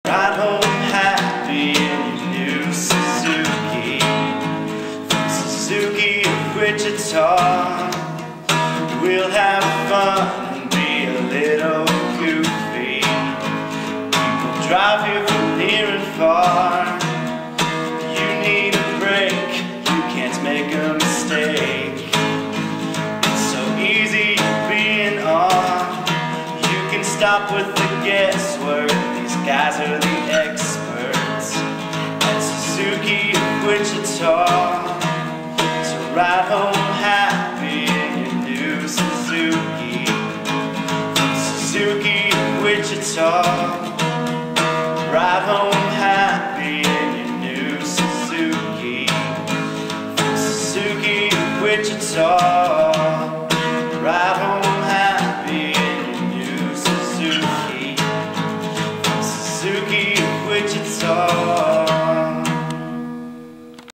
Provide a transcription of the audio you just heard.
Ride home happy in your new Suzuki. From Suzuki of Wichita, we'll have fun and be a little goofy. People drive here from near and far. You need a break, you can't make a mistake. It's so easy to be in awe. You can stop with the guesswork. These guys are the experts at Suzuki of Wichita. So ride home happy in your new Suzuki. From Suzuki of Wichita. Ride home happy in your new Suzuki. From Suzuki of Wichita. Ride home happy in your new Suzuki. From Suzuki of Wichita.